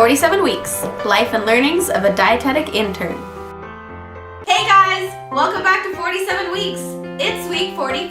47 Weeks, Life and Learnings of a Dietetic Intern. Hey guys, welcome back to 47 Weeks. It's week 45.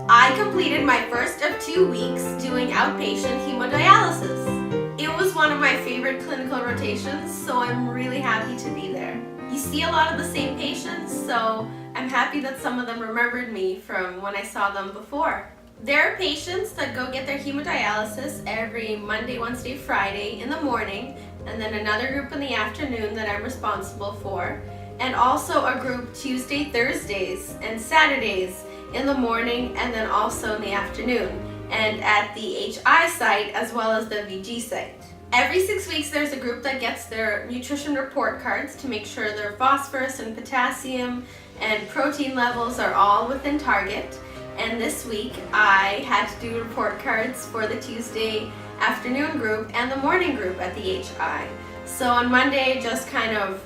I completed my first of 2 weeks doing outpatient hemodialysis. It was one of my favorite clinical rotations, so I'm really happy to be there. You see a lot of the same patients, so I'm happy that some of them remembered me from when I saw them before. There are patients that go get their hemodialysis every Monday, Wednesday, Friday in the morning, and then another group in the afternoon that I'm responsible for, and also a group Tuesday, Thursdays, and Saturdays in the morning, and then also in the afternoon, and at the HI site as well as the VG site. Every 6 weeks there's a group that gets their nutrition report cards to make sure their phosphorus and potassium and protein levels are all within target. And this week I had to do report cards for the Tuesday afternoon group and the morning group at the HI. So on Monday I just kind of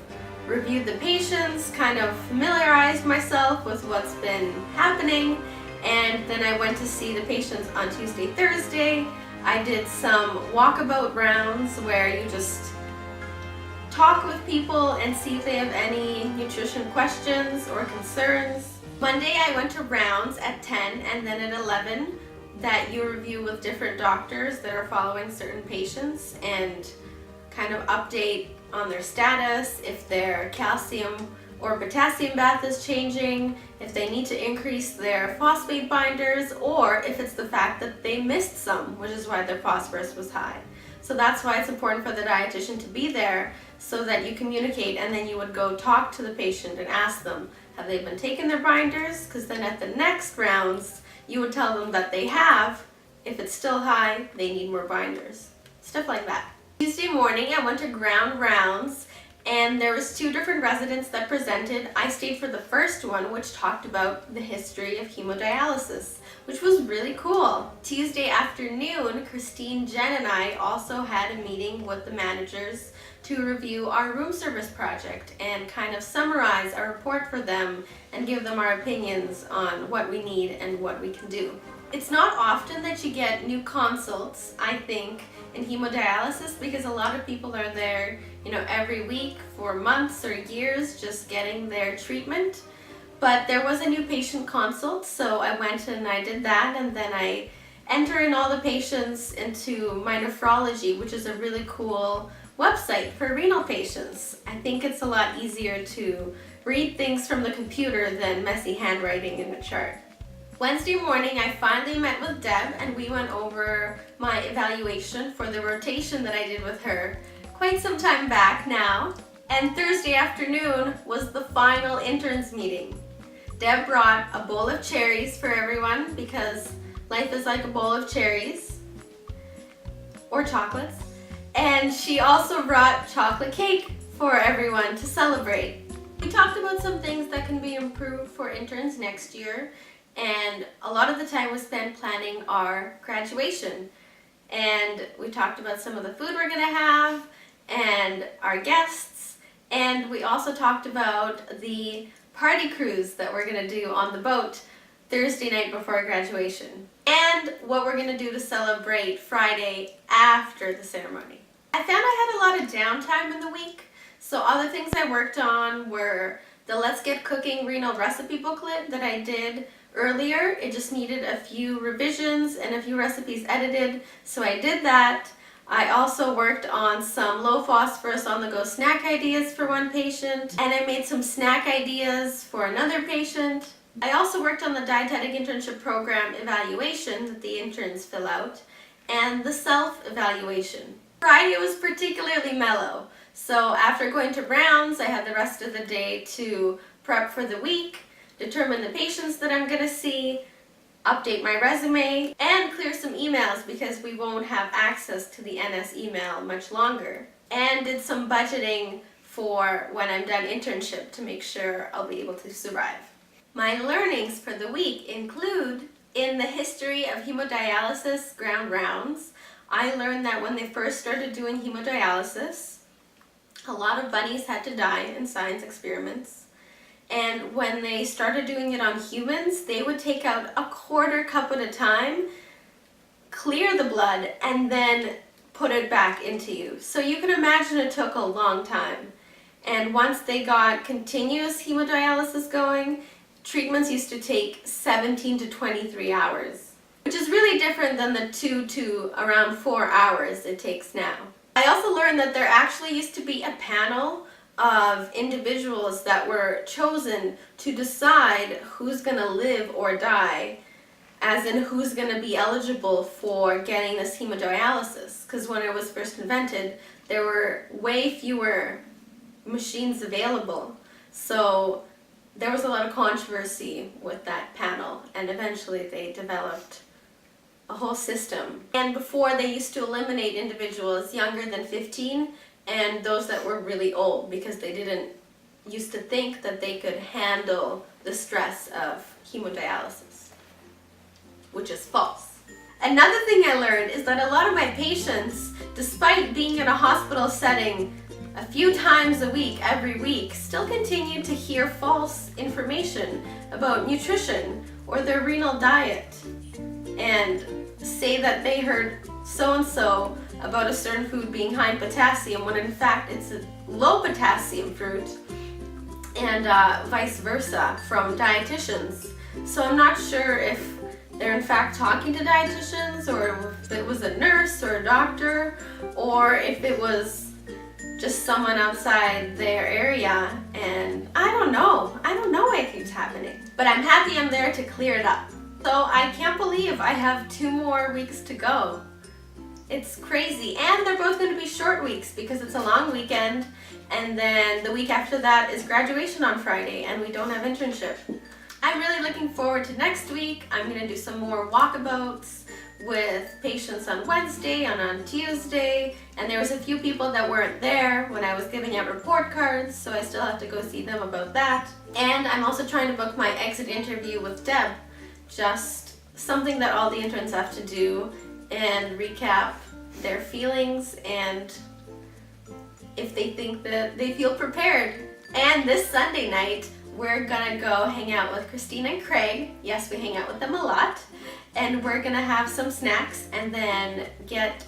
reviewed the patients, kind of familiarized myself with what's been happening, and then I went to see the patients on Tuesday, Thursday. I did some walkabout rounds where you just talk with people and see if they have any nutrition questions or concerns. Monday I went to rounds at 10 and then at 11 that you review with different doctors that are following certain patients and kind of update on their status, if their calcium or potassium bath is changing, if they need to increase their phosphate binders, or if it's the fact that they missed some, which is why their phosphorus was high. So that's why it's important for the dietitian to be there so that you communicate, and then you would go talk to the patient and ask them, have they been taking their binders? Because then at the next rounds, you would tell them that they have. If it's still high, they need more binders. Stuff like that. Tuesday morning, I went to ground rounds, and there was 2 different residents that presented. I stayed for the first one, which talked about the history of hemodialysis, which was really cool. Tuesday afternoon, Christine, Jen, and I also had a meeting with the managers to review our room service project and kind of summarize our report for them and give them our opinions on what we need and what we can do. It's not often that you get new consults, I think, in hemodialysis, because a lot of people are there, every week for months or years just getting their treatment. But there was a new patient consult, so I went and I did that, and then I enter in all the patients into MyNephrology, which is a really cool website for renal patients. I think it's a lot easier to read things from the computer than messy handwriting in a chart. Wednesday morning, I finally met with Deb and we went over my evaluation for the rotation that I did with her quite some time back now. And Thursday afternoon was the final interns meeting. Deb brought a bowl of cherries for everyone because life is like a bowl of cherries or chocolates. And she also brought chocolate cake for everyone to celebrate. We talked about some things that can be improved for interns next year, and a lot of the time was spent planning our graduation. And we talked about some of the food we're going to have and our guests, and we also talked about the party cruise that we're going to do on the boat Thursday night before graduation, and what we're going to do to celebrate Friday after the ceremony. I found I had a lot of downtime in the week, so other things I worked on were the Let's Get Cooking Renal Recipe booklet that I did earlier. It just needed a few revisions and a few recipes edited, so I did that. I also worked on some low phosphorus on the go snack ideas for one patient, and I made some snack ideas for another patient. I also worked on the Dietetic Internship program evaluation that the interns fill out, and the self-evaluation. Friday was particularly mellow, so after going to rounds, I had the rest of the day to prep for the week, determine the patients that I'm going to see, update my resume, and clear some emails because we won't have access to the NS email much longer, and did some budgeting for when I'm done internship to make sure I'll be able to survive. My learnings for the week include, in the history of hemodialysis ground rounds, I learned that when they first started doing hemodialysis, a lot of bunnies had to die in science experiments. And when they started doing it on humans, they would take out a 1/4 cup at a time, clear the blood, and then put it back into you. So you can imagine it took a long time. And once they got continuous hemodialysis going, treatments used to take 17 to 23 hours, which is really different than the 2 to around 4 hours it takes now. I also learned that there actually used to be a panel of individuals that were chosen to decide who's going to live or die, as in who's going to be eligible for getting this hemodialysis. Because when it was first invented, there were way fewer machines available. So there was a lot of controversy with that panel, and eventually they developed a whole system. And before, they used to eliminate individuals younger than 15 and those that were really old, because they didn't used to think that they could handle the stress of hemodialysis, which is false. Another thing I learned is that a lot of my patients, despite being in a hospital setting a few times a week, every week, still continue to hear false information about nutrition or their renal diet, and say that they heard so-and-so about a certain food being high in potassium when in fact it's a low potassium fruit, and vice versa from dietitians. So I'm not sure if they're in fact talking to dietitians, or if it was a nurse or a doctor, or if it was just someone outside their area, and I don't know why it keeps happening. But I'm happy I'm there to clear it up. So I can't believe I have 2 more weeks to go. It's crazy, and they're both going to be short weeks because it's a long weekend, and then the week after that is graduation on Friday, and we don't have internship. I'm really looking forward to next week. I'm going to do some more walkabouts with patients on Wednesday and on Tuesday, and there was a few people that weren't there when I was giving out report cards, so I still have to go see them about that. And I'm also trying to book my exit interview with Deb, just something that all the interns have to do, and recap their feelings and if they think that they feel prepared. And this Sunday night, we're gonna go hang out with Christine and Craig. Yes, we hang out with them a lot. And we're gonna have some snacks and then get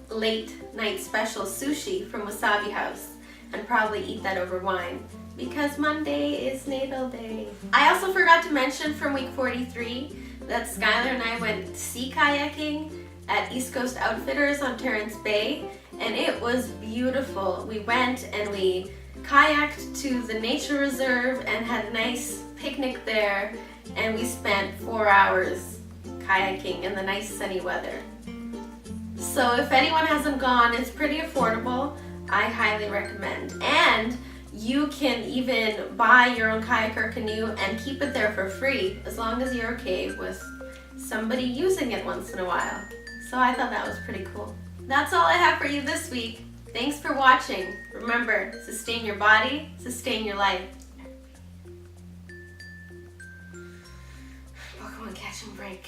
late night special sushi from Wasabi House and probably eat that over wine, because Monday is natal day. I also forgot to mention from week 43 that Skylar and I went sea kayaking at East Coast Outfitters on Terrence Bay, and it was beautiful. We went and we kayaked to the nature reserve and had a nice picnic there, and we spent 4 hours kayaking in the nice sunny weather. So if anyone hasn't gone, it's pretty affordable. I highly recommend. And you can even buy your own kayak or canoe and keep it there for free, as long as you're okay with somebody using it once in a while. So I thought that was pretty cool. That's all I have for you this week. Thanks for watching. Remember, sustain your body, sustain your life. Pokemon Catch and Break.